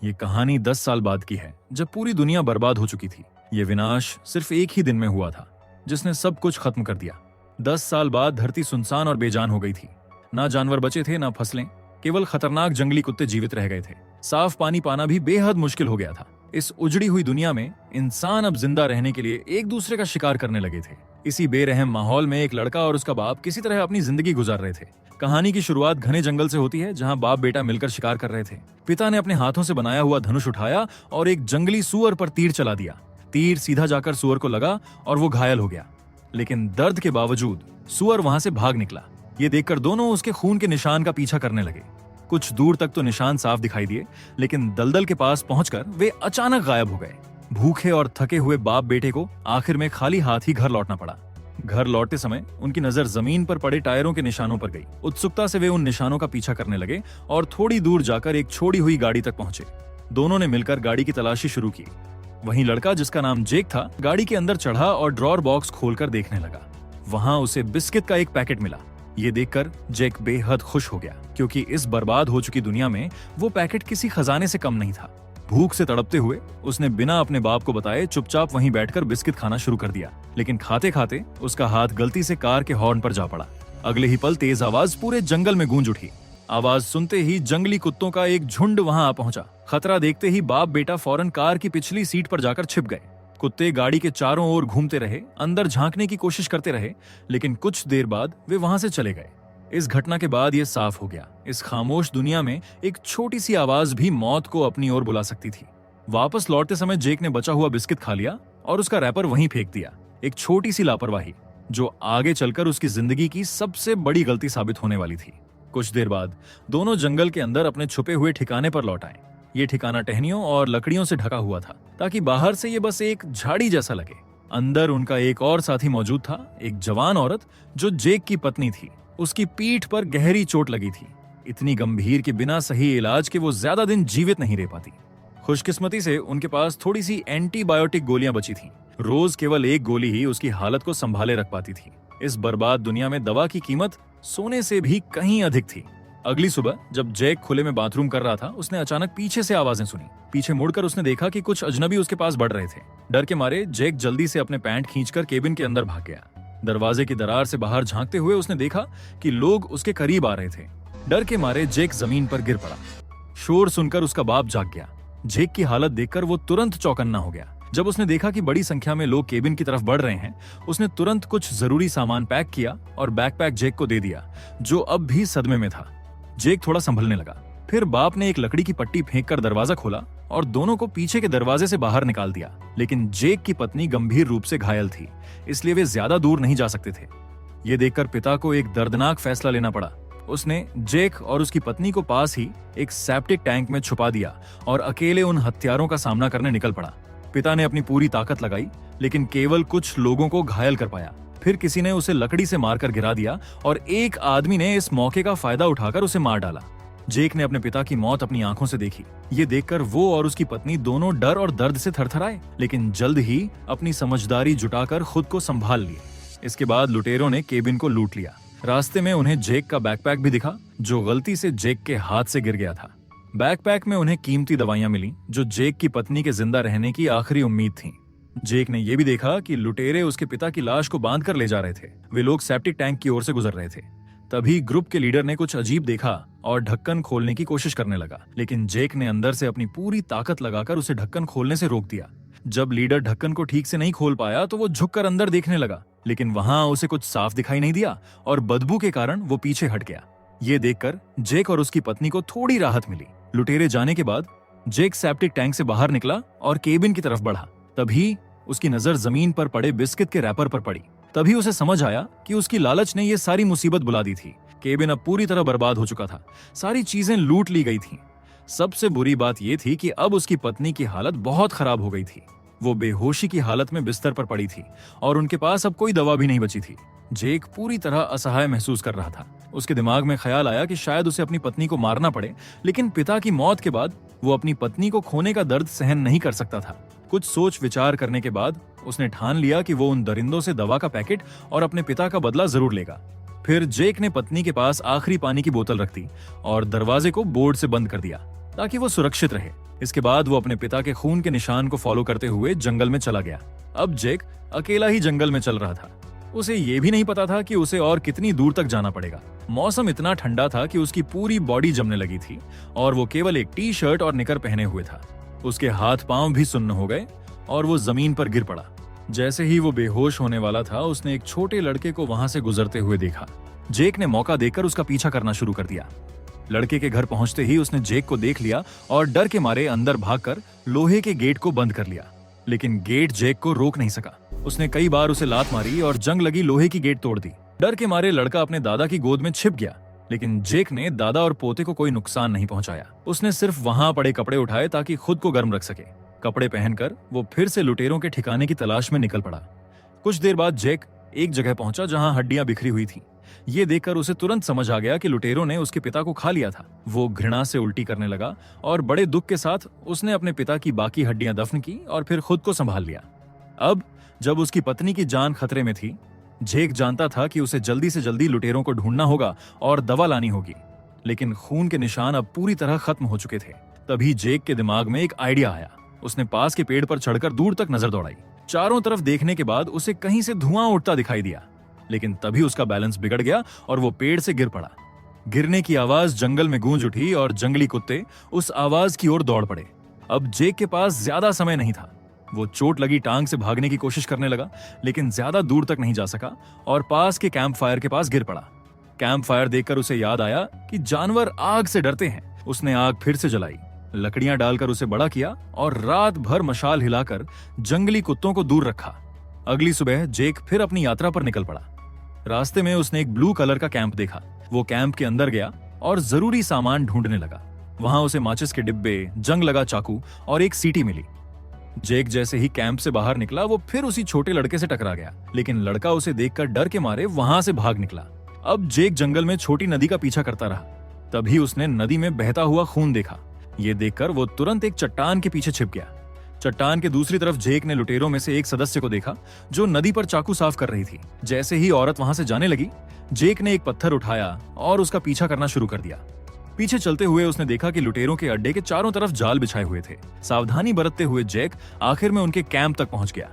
ये कहानी 10 साल बाद की है, जब पूरी दुनिया बर्बाद हो चुकी थी। ये विनाश सिर्फ एक ही दिन में हुआ था, जिसने सब कुछ खत्म कर दिया। 10 साल बाद धरती सुनसान और बेजान हो गई थी। ना जानवर बचे थे, ना फसलें, केवल खतरनाक जंगली कुत्ते जीवित रह गए थे। साफ पानी पाना भी बेहद मुश्किल हो गया था। इस उजड़ी हुई दुनिया में इंसान अब जिंदा रहने के लिए एक दूसरे का शिकार करने लगे थे। इसी बेरहम माहौल में एक लड़का और उसका बाप किसी तरह अपनी जिंदगी गुजार रहे थे। कहानी की शुरुआत घने जंगल से होती है, जहां बाप बेटा मिलकर शिकार कर रहे थे। पिता ने अपने हाथों से बनाया हुआ धनुष उठाया और एक जंगली सुअर पर तीर चला दिया। तीर सीधा जाकर सुअर को लगा और वो घायल हो गया, लेकिन दर्द के बावजूद सुअर वहां से भाग निकला। ये देखकर दोनों उसके खून के निशान का पीछा करने लगे। कुछ दूर तक तो निशान साफ दिखाई दिए, लेकिन दलदल के पास पहुंचकर वे अचानक गायब हो गए। भूखे और थके हुए बाप बेटे को आखिर में खाली हाथ ही घर लौटना पड़ा। घर लौटते समय उनकी नजर जमीन पर पड़े टायरों के निशानों पर गई। उत्सुकता से वे उन निशानों का पीछा करने लगे और थोड़ी दूर जाकर एक छोड़ी हुई गाड़ी तक पहुंचे। दोनों ने मिलकर गाड़ी की तलाशी शुरू की। वहीं लड़का, जिसका नाम जेक था, गाड़ी के अंदर चढ़ा और ड्रॉर बॉक्स खोलकर देखने लगा। वहां उसे बिस्किट का एक पैकेट मिला। ये देखकर जेक बेहद खुश हो गया, क्योंकि इस बर्बाद हो चुकी दुनिया में वो पैकेट किसी खजाने से कम नहीं था। भूख से तड़पते हुए उसने बिना अपने बाप को बताए चुपचाप वहीं बैठकर बिस्किट खाना शुरू कर दिया। लेकिन खाते खाते उसका हाथ गलती से कार के हॉर्न पर जा पड़ा। अगले ही पल तेज आवाज पूरे जंगल में गूंज उठी। आवाज सुनते ही जंगली कुत्तों का एक झुंड वहां आ पहुंचा। खतरा देखते ही बाप बेटा फौरन कार की पिछली सीट पर जाकर छिप गए। कुत्ते गाड़ी के चारों ओर घूमते रहे, अंदर झांकने की कोशिश करते रहे, लेकिन कुछ देर बाद वे वहां से चले गए। इस घटना के बाद यह साफ हो गया, इस खामोश दुनिया में एक छोटी सी आवाज भी मौत को अपनी ओर बुला सकती थी। वापस लौटते समय जेक ने बचा हुआ बिस्किट खा लिया और उसका रैपर वहीं फेंक दिया। एक छोटी सी लापरवाही जो आगे चलकर उसकी जिंदगी की सबसे बड़ी गलती साबित होने वाली थी। कुछ देर बाद दोनों जंगल के अंदर अपने छुपे हुए ठिकाने पर लौट आए। ये ठिकाना टहनियों और लकड़ियों से ढका हुआ था, ताकि बाहर से ये बस एक झाड़ी जैसा लगे। अंदर उनका एक और साथी मौजूद था, एक जवान औरत जो जेक की पत्नी थी। उसकी पीठ पर गहरी चोट लगी थी, इतनी गंभीर कि बिना सही इलाज के वो ज्यादा दिन जीवित नहीं रह पाती। खुशकिस्मती से उनके पास थोड़ी सी एंटीबायोटिक गोलियां बची थीं। रोज केवल एक गोली ही उसकी हालत को संभाले रख पाती थी। इस बर्बाद दुनिया में दवा की कीमत सोने से भी कहीं अधिक थी। अगली सुबह जब जैक खुले में बाथरूम कर रहा था, उसने अचानक पीछे से आवाजें सुनी। पीछे मुड़कर उसने देखा कि कुछ अजनबी उसके पास बढ़ रहे थे। डर के मारे जैक जल्दी से अपने पैंट खींचकर केबिन के अंदर भाग गया। दरवाजे की दरार से बाहर झांकते हुए उसने देखा कि लोग उसके करीब आ रहे थे। डर के मारे जैक जमीन पर गिर पड़ा। शोर सुनकर उसका बाप जाग गया। जैक की हालत देखकर वो तुरंत चौकन्ना हो गया। जब उसने देखा कि बड़ी संख्या में लोग केबिन की तरफ बढ़ रहे हैं, उसने तुरंत कुछ जरूरी सामान पैक किया और बैकपैक जैक को दे दिया, जो अब भी सदमे में था। जैक थोड़ा संभलने लगा। फिर बाप ने एक लकड़ी की पट्टी फेंककर दरवाजा खोला और दोनों को पीछे के दरवाजे से बाहर निकाल दिया। लेकिन जैक की पत्नी गंभीर रूप से घायल थी, इसलिए वे ज्यादा दूर नहीं जा सकते थे। ये देखकर पिता को एक दर्दनाक फैसला लेना पड़ा। उसने जैक और उसकी पत्नी को पास ही एक सेप्टिक टैंक में छुपा दिया और अकेले उन हत्यारों का सामना करने निकल पड़ा। पिता ने अपनी पूरी ताकत लगाई, लेकिन केवल कुछ लोगों को घायल कर पाया। फिर किसी ने उसे लकड़ी से मारकर गिरा दिया और एक आदमी ने इस मौके का फायदा उठाकर उसे मार डाला। जेक ने अपने पिता की मौत अपनी आंखों से देखी। ये देखकर वो और उसकी पत्नी दोनों डर और दर्द से थरथराए, लेकिन जल्द ही अपनी समझदारी जुटाकर खुद को संभाल लिए। इसके बाद लुटेरों ने केबिन को लूट लिया। रास्ते में उन्हें जेक का बैकपैक भी दिखा, जो गलती से जेक के हाथ से गिर गया था। बैकपैक में उन्हें कीमती दवाइयां मिली, जो जेक की पत्नी के जिंदा रहने की आखिरी उम्मीद थी। जेक ने यह भी देखा कि लुटेरे उसके पिता की लाश को बांध कर ले जा रहे थे। वे लोग सेप्टिक टैंक की ओर से गुजर रहे थे। तभी ग्रुप के लीडर ने कुछ अजीब देखा और ढक्कन खोलने की कोशिश करने लगा, लेकिन जेक ने अंदर से अपनी पूरी ताकत लगाकर उसे ढक्कन खोलने से रोक दिया। जब लीडर ढक्कन को ठीक से नहीं खोल पाया तो वो झुककर अंदर देखने लगा, लेकिन वहां उसे कुछ साफ दिखाई नहीं दिया और बदबू के कारण वो पीछे हट गया। ये देखकर जेक और उसकी पत्नी को थोड़ी राहत मिली। लुटेरे जाने के बाद जेक सेप्टिक टैंक से बाहर निकला और केबिन की तरफ बढ़ा। तभी उसकी नजर जमीन पर पड़े बिस्किट के रैपर पर पड़ी। तभी उसे समझ आया कि उसकी लालच ने यह सारी मुसीबत बुला दी थी। केबिन अब पूरी तरह बर्बाद हो चुका था। सारी चीजें लूट ली गई थीं। सबसे बुरी बात यह थी कि अब उसकी पत्नी की हालत बहुत खराब हो गई थी। वो बेहोशी की हालत में बिस्तर पर पड़ी थी और उनके पास अब कोई दवा भी नहीं बची थी। जेक पूरी तरह असहाय महसूस कर रहा था। उसके दिमाग में ख्याल आया कि शायद उसे अपनी पत्नी को मारना पड़े, लेकिन पिता की मौत के बाद वो अपनी पत्नी को खोने का दर्द सहन नहीं कर सकता था। कुछ सोच विचार करने के बाद उसने ठान लिया कि वो उन दरिंदों से दवा का पैकेट और अपने पिता का बदला जरूर लेगा। फिर जेक ने पत्नी के पास आखिरी पानी की बोतल रख दी और दरवाजे को बोर्ड से बंद कर दिया। ताकि वो सुरक्षित रहे। इसके बाद वो अपने पिता के खून के निशान को फॉलो करते हुए जंगल में चला गया। अब जेक अकेला ही जंगल में चल रहा था। उसे ये भी नहीं पता था कि उसे और कितनी दूर तक जाना पड़ेगा। मौसम इतना ठंडा था कि उसकी पूरी बॉडी जमने लगी थी और वो केवल एक टी शर्ट और निकर पहने हुए था। उसके हाथ पांव भी सुन्न हो गए और वो जमीन पर गिर पड़ा। जैसे ही वो बेहोश होने वाला था, उसने एक छोटे लड़के को वहां से गुजरते हुए देखा। जेक ने मौका देखकर उसका पीछा करना शुरू कर दिया। लड़के के घर पहुंचते ही उसने जेक को देख लिया और डर के मारे अंदर भागकर लोहे के गेट को बंद कर लिया। लेकिन गेट जेक को रोक नहीं सका। उसने कई बार उसे लात मारी और जंग लगी लोहे की गेट तोड़ दी। डर के मारे लड़का अपने दादा की गोद में छिप गया, लेकिन जेक ने दादा और पोते को कोई नुकसान नहीं पहुंचाया। उसने सिर्फ वहां पड़े कपड़े उठाए ताकि खुद को गर्म रख सके। कपड़े पहनकर वो फिर से लुटेरों के ठिकाने की तलाश में निकल पड़ा। कुछ देर बाद जेक एक जगह पहुंचा जहां हड्डियां बिखरी हुई थी। ये देखकर उसे तुरंत समझ आ गया कि लुटेरों ने उसके पिता को खा लिया था। वो घृणा से उल्टी करने लगा और बड़े दुख के साथ उसने अपने पिता की बाकी हड्डियां दफन की और फिर खुद को संभाल लिया। अब जब उसकी पत्नी की जान खतरे में थी, जेक जानता था कि उसे जल्दी से जल्दी लुटेरों को ढूंढना होगा और दवा लानी होगी। लेकिन खून के निशान अब पूरी तरह खत्म हो चुके थे। तभी जेक के दिमाग में एक आइडिया आया। उसने पास के पेड़ पर चढ़कर दूर तक नजर दौड़ाई। चारों तरफ देखने के बाद उसे कहीं से धुआं उठता दिखाई दिया, लेकिन तभी उसका बैलेंस बिगड़ गया और वो पेड़ से गिर पड़ा। गिरने की आवाज जंगल में गूंज उठी और जंगली कुत्ते उस आवाज की ओर दौड़ पड़े। अब जेक के पास ज्यादा समय नहीं था। वो चोट लगी टांग से भागने की कोशिश करने लगा, लेकिन ज्यादा दूर तक नहीं जा सका और पास के कैंप फायर के पास गिर पड़ा। कैंप फायर देखकर उसे याद आया कि जानवर आग से डरते हैं। उसने आग फिर से जलाई, लकड़ियां डालकर उसे बड़ा किया और रात भर मशाल हिलाकर जंगली कुत्तों को दूर रखा। अगली सुबह जेक फिर अपनी यात्रा पर निकल पड़ा। रास्ते में उसने एक ब्लू कलर का कैंप देखा। वो कैंप के अंदर गया और जरूरी सामान ढूंढने लगा। वहां उसे माचिस के डिब्बे, जंग लगा चाकू और एक सीटी मिली। जेक जैसे ही कैंप से बाहर निकला, वो फिर उसी छोटे लड़के से टकरा गया, लेकिन लड़का उसे देखकर डर के मारे वहां से भाग निकला। अब जेक जंगल में छोटी नदी का पीछा करता रहा। तभी उसने नदी में बहता हुआ खून देखा। ये देखकर वो तुरंत एक चट्टान के पीछे छिप गया। चट्टान के दूसरी तरफ जेक ने लुटेरों में से एक सदस्य को देखा जो नदी पर चाकू साफ कर रही थी। जैसे ही औरत वहां से जाने लगी, जेक ने एक पत्थर उठाया और उसका पीछा करना शुरू कर दिया। पीछे चलते हुए उसने देखा कि लुटेरों के अड्डे के चारों तरफ जाल बिछाए हुए थे। सावधानी बरतते हुए जेक आखिर में उनके कैंप तक पहुंच गया।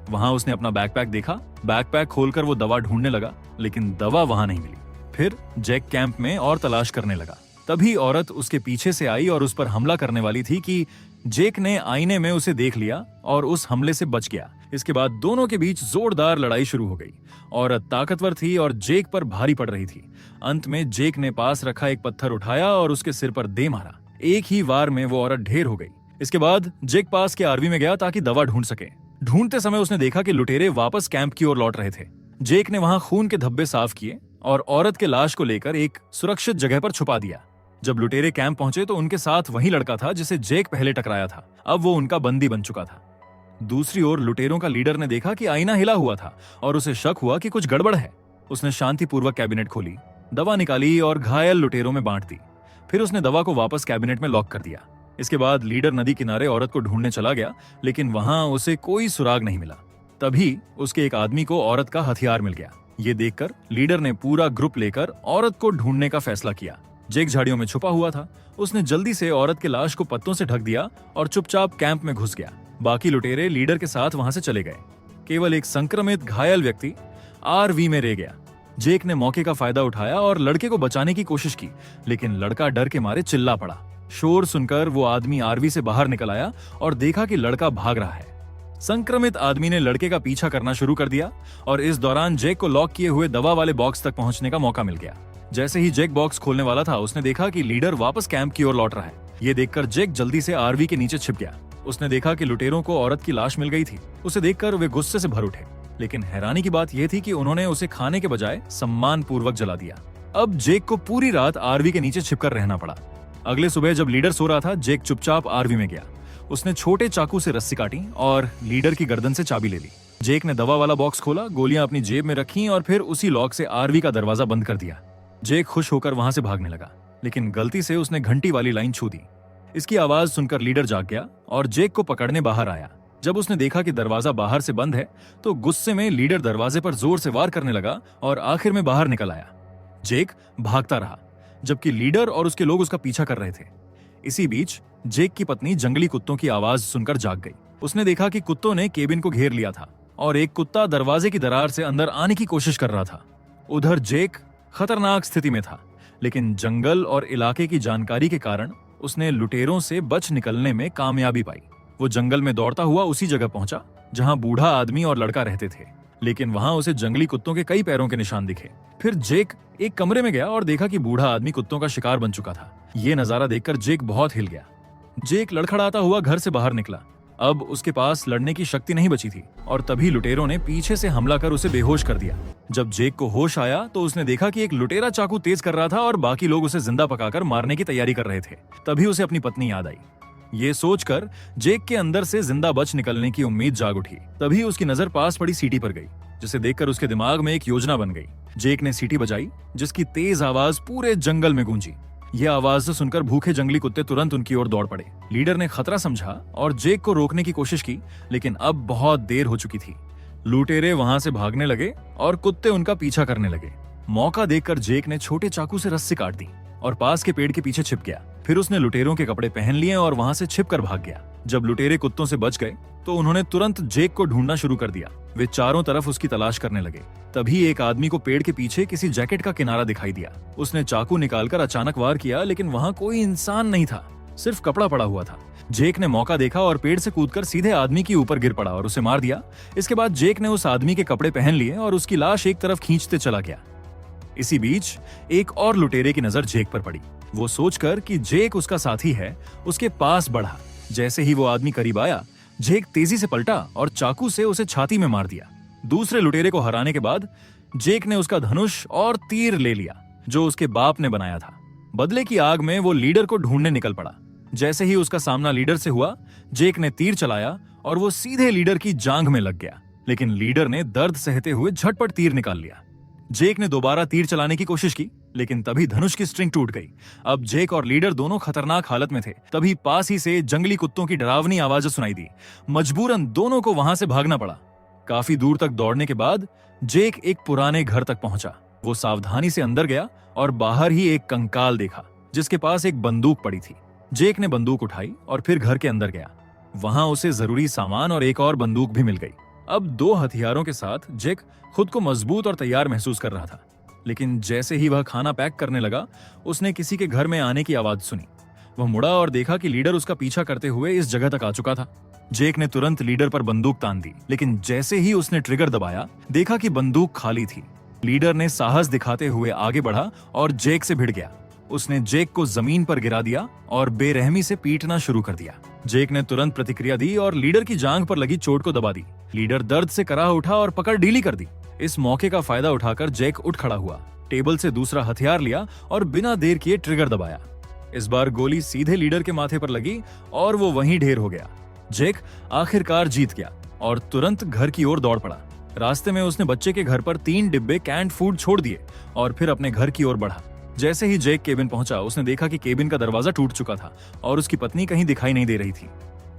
वहां उसने अपना बैकपैक देखा। बैकपैक खोलकर वो दवा ढूंढने लगा, लेकिन दवा वहां नहीं मिली। फिर जेक कैंप में और तलाश करने लगा। तभी औरत उसके पीछे से आई और उस पर हमला करने वाली थी कि जेक ने आईने में उसे देख लिया और उस हमले से बच गया। इसके बाद दोनों के बीच जोरदार लड़ाई शुरू हो गई। औरत ताकतवर थी और जेक पर भारी पड़ रही थी। अंत में जेक ने पास रखा एक पत्थर उठाया और उसके सिर पर दे मारा। एक ही वार में वो औरत ढेर हो गई। इसके बाद जेक पास के आरवी में गया ताकि दवा ढूंढ सके। ढूंढते समय उसने देखा कि लुटेरे वापस कैंप की ओर लौट रहे थे। जेक ने वहां खून के धब्बे साफ किए और औरत के लाश को लेकर एक सुरक्षित जगह पर छुपा दिया। जब लुटेरे कैंप पहुंचे तो उनके साथ वही लड़का था जिसे जेक पहले टकराया था। अब वो उनका बंदी बन चुका था। दूसरी ओर लुटेरों का लीडर ने देखा कि आईना हिला हुआ था और उसे शक हुआ कि कुछ गड़बड़ है। उसने शांतिपूर्वक कैबिनेट खोली, दवा निकाली और घायल लुटेरों में बांट दी। फिर उसने दवा को वापस कैबिनेट में लॉक कर दिया। इसके बाद लीडर नदी किनारे औरत को ढूंढने चला गया, लेकिन वहां उसे कोई सुराग नहीं मिला। तभी उसके एक आदमी को औरत का हथियार मिल गया। ये देखकर लीडर ने पूरा ग्रुप लेकर औरत को ढूंढने का फैसला किया। जेक झाड़ियों में छुपा हुआ था। उसने जल्दी से औरत के लाश को पत्तों से ढक दिया और चुपचाप कैंप में घुस गया। बाकी लुटेरे लीडर के साथ वहां से चले गए। केवल एक संक्रमित घायल व्यक्ति आरवी में रह गया। जेक ने मौके का फायदा उठाया और लड़के को बचाने की कोशिश की, लेकिन लड़का डर के मारे चिल्ला पड़ा। शोर सुनकर वो आदमी आरवी से बाहर निकल आया और देखा कि लड़का भाग रहा है। संक्रमित आदमी ने लड़के का पीछा करना शुरू कर दिया और इस दौरान जेक को लॉक किए हुए दवा वाले बॉक्स तक पहुंचने का मौका मिल गया। जैसे ही जेक बॉक्स खोलने वाला था, उसने देखा कि लीडर वापस कैंप की ओर लौट रहा है। ये देखकर जेक जल्दी से आरवी के नीचे छिप गया। उसने देखा कि लुटेरों को औरत की लाश मिल गई थी। उसे देखकर वे गुस्से से भर उठे, लेकिन हैरानी की बात यह थी कि उन्होंने उसे खाने के बजाय सम्मान पूर्वक जला दिया। अब जेक को पूरी रात आरवी के नीचे छिपकर रहना पड़ा। अगले सुबह जब लीडर सो रहा था, जेक चुपचाप आरवी में गया। उसने छोटे चाकू से रस्सी काटी और लीडर की गर्दन से चाबी ले ली। जेक ने दवा वाला बॉक्स खोला, गोलियां अपनी जेब में रखी और फिर उसी लॉक से आरवी का दरवाजा बंद कर दिया। जेक खुश होकर वहां से भागने लगा, लेकिन गलती से उसने घंटी वाली लाइन छू दी। इसकी आवाज सुनकर लीडर जाग गया और जेक को पकड़ने बाहर आया। जब उसने देखा कि दरवाजा बाहर से बंद है, तो गुस्से में लीडर दरवाजे पर जोर से वार करने लगा और आखिर में बाहर निकल आया। जेक भागता रहा, जबकि लीडर और उसके लोग उसका पीछा कर रहे थे। इसी बीच जेक की पत्नी जंगली कुत्तों की आवाज सुनकर जाग गई। उसने देखा कि कुत्तों ने केबिन को घेर लिया था और एक कुत्ता दरवाजे की दरार से अंदर आने की कोशिश कर रहा था। उधर जेक खतरनाक स्थिति में था, लेकिन जंगल और इलाके की जानकारी के कारण उसने लुटेरों से बच निकलने में कामयाबी पाई। वो जंगल में दौड़ता हुआ उसी जगह पहुंचा जहां बूढ़ा आदमी और लड़का रहते थे, लेकिन वहां उसे जंगली कुत्तों के कई पैरों के निशान दिखे। फिर जेक एक कमरे में गया और देखा कि बूढ़ा आदमी कुत्तों का शिकार बन चुका था। ये नजारा देखकर जेक बहुत हिल गया। जेक लड़खड़ाता हुआ घर से बाहर निकला। अब उसके पास लड़ने की शक्ति नहीं बची थी और तभी लुटेरों ने पीछे से हमला कर उसे बेहोश कर दिया। जब जेक को होश आया तो उसने देखा कि एक लुटेरा चाकू तेज कर रहा था और बाकी लोग उसे जिंदा पकाकर मारने की तैयारी कर रहे थे। तभी उसे अपनी पत्नी याद आई। ये सोचकर जेक के अंदर से जिंदा बच निकलने की उम्मीद जाग उठी। तभी उसकी नजर पास पड़ी सीटी पर गई, जिसे देखकर उसके दिमाग में एक योजना बन गई। जेक ने सीटी बजाई, जिसकी तेज आवाज पूरे जंगल में गूंजी। यह आवाज सुनकर भूखे जंगली कुत्ते तुरंत उनकी ओर दौड़ पड़े। लीडर ने खतरा समझा और जेक को रोकने की कोशिश की, लेकिन अब बहुत देर हो चुकी थी। लुटेरे वहां से भागने लगे और कुत्ते उनका पीछा करने लगे। मौका देखकर जेक ने छोटे चाकू से रस्सी काट दी और पास के पेड़ के पीछे छिप गया। फिर उसने लुटेरों के कपड़े पहन लिए और वहां से छिपकर भाग गया। जब लुटेरे कुत्तों से बच गए तो उन्होंने तुरंत जेक को ढूंढना शुरू कर दिया। वे चारों तरफ उसकी तलाश करने लगे। तभी एक आदमी को पेड़ के पीछे किसी जैकेट का किनारा दिखाई दिया। उसने चाकू निकालकर अचानक वार किया, लेकिन वहां कोई इंसान नहीं था, सिर्फ कपड़ा पड़ा हुआ था। जेक ने मौका देखा और पेड़ से कूदकर सीधे आदमी के ऊपर गिर पड़ा और उसे मार दिया। इसके बाद जेक ने उस आदमी के कपड़े पहन लिए और उसकी लाश एक तरफ खींचते चला गया। इसी बीच एक और लुटेरे की नजर जेक पर पड़ी। वो सोचकर कि जेक उसका साथी है, उसके पास बढ़ा। जैसे ही वो आदमी करीब आया, जेक तेजी से पलटा और चाकू से उसे छाती में मार दिया। दूसरे लुटेरे को हराने के बाद जेक ने उसका धनुष और तीर ले लिया, जो उसके बाप ने बनाया था। बदले की आग में वो लीडर को ढूंढने निकल पड़ा। जैसे ही उसका सामना लीडर से हुआ, जेक ने तीर चलाया और वो सीधे लीडर की जांघ में लग गया, लेकिन लीडर ने दर्द सहते हुए झटपट तीर निकाल लिया। जेक ने दोबारा तीर चलाने की कोशिश की, लेकिन तभी धनुष की स्ट्रिंग टूट गई। अब जेक और लीडर दोनों खतरनाक हालत में थे। तभी पास ही से जंगली कुत्तों की डरावनी आवाजें सुनाई दी। मजबूरन दोनों को वहां से भागना पड़ा। काफी दूर तक दौड़ने के बाद जेक एक पुराने घर तक पहुंचा। वो सावधानी से अंदर गया और बाहर ही एक कंकाल देखा, जिसके पास एक बंदूक पड़ी थी। जेक ने बंदूक उठाई और फिर घर के अंदर गया। वहां उसे जरूरी सामान और एक और बंदूक भी मिल गई। अब 2 हथियारों के साथ जेक खुद को मजबूत और तैयार महसूस कर रहा था। लेकिन जैसे ही वह खाना पैक करने लगा, उसने किसी के घर में आने की आवाज सुनी। वह मुड़ा और देखा कि लीडर उसका पीछा करते हुए इस जगह तक आ चुका था। जेक ने तुरंत लीडर पर बंदूक तान दी, लेकिन जैसे ही उसने ट्रिगर दबाया, देखा कि बंदूक खाली थी। लीडर ने साहस दिखाते हुए आगे बढ़ा और जेक से भिड़ गया। उसने जेक को जमीन पर गिरा दिया और बेरहमी से पीटना शुरू कर दिया। जेक ने तुरंत प्रतिक्रिया दी और लीडर की जांघ पर लगी चोट को दबा दी। लीडर दर्द से कराह उठा और पकड़ ढीली कर दी। इस मौके का फायदा उठाकर जेक उठ खड़ा हुआ, टेबल से दूसरा हथियार लिया और बिना देर किए ट्रिगर दबाया। इस बार गोली सीधे लीडर के माथे पर लगी और वो वहीं ढेर हो गया। जेक आखिरकार जीत गया और तुरंत घर की ओर दौड़ पड़ा। रास्ते में उसने बच्चे के घर पर 3 डिब्बे कैंड फूड छोड़ दिए और फिर अपने घर की ओर बढ़ा। जैसे ही जेक केबिन पहुंचा, उसने देखा कि केबिन का दरवाजा टूट चुका था और उसकी पत्नी कहीं दिखाई नहीं दे रही थी।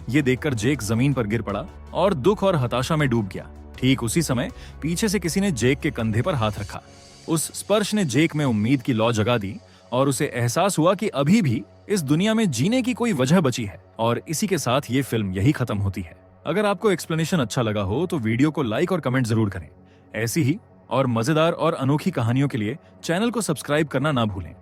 ये देखकर जेक जमीन पर गिर पड़ा और दुख और हताशा में डूब गया। ठीक उसी समय पीछे से किसी ने जेक के कंधे पर हाथ रखा। उस स्पर्श ने जेक में उम्मीद की लौ जगा दी और उसे एहसास हुआ कि अभी भी इस दुनिया में जीने की कोई वजह बची है। और इसी के साथ ये फिल्म यही खत्म होती है। अगर आपको एक्सप्लेनेशन अच्छा लगा हो तो वीडियो को लाइक और कमेंट जरूर करें। ऐसी ही और मजेदार और अनोखी कहानियों के लिए चैनल को सब्सक्राइब करना ना भूलें।